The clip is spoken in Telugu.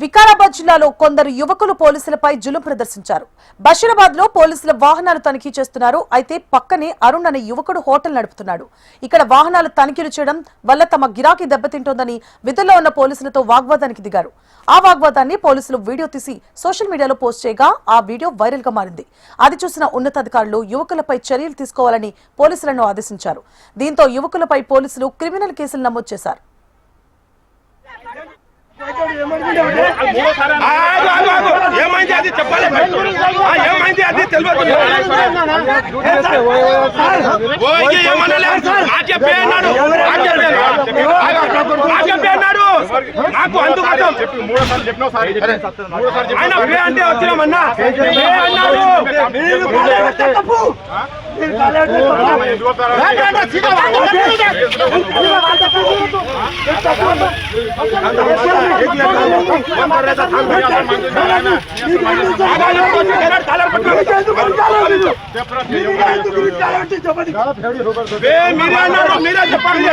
వికారాబాద్ జిల్లాలో కొందరు యువకులు పోలీసులపై జులుం ప్రదర్శించారు. బషీరాబాద్ లో పోలీసుల వాహనాలు తనిఖీ చేస్తున్నారు. అయితే పక్కనే అరుణ్ అనే యువకుడు హోటల్ నడుపుతున్నాడు. ఇక్కడ వాహనాలు తనిఖీలు చేయడం వల్ల తమ గిరాకీ దెబ్బతింటోందని విధుల్లో ఉన్న పోలీసులతో వాగ్వాదానికి దిగారు. ఆ వాగ్వాదాన్ని పోలీసులు వీడియో తీసి సోషల్ మీడియాలో పోస్ట్ చేయగా ఆ వీడియో వైరల్ గా మారింది. అది చూసిన ఉన్నతాధికారులు యువకులపై చర్యలు తీసుకోవాలని పోలీసులను ఆదేశించారు. దీంతో యువకులపై పోలీసులు క్రిమినల్ కేసులు నమోదు చేశారు. ఏమైంది అది చెప్పాలి. ఏమైంది అది తెలియదు. నాకు అందుకోసం ఆయన పే అంటే వచ్చినామన్నా మీరే చెప్పండి.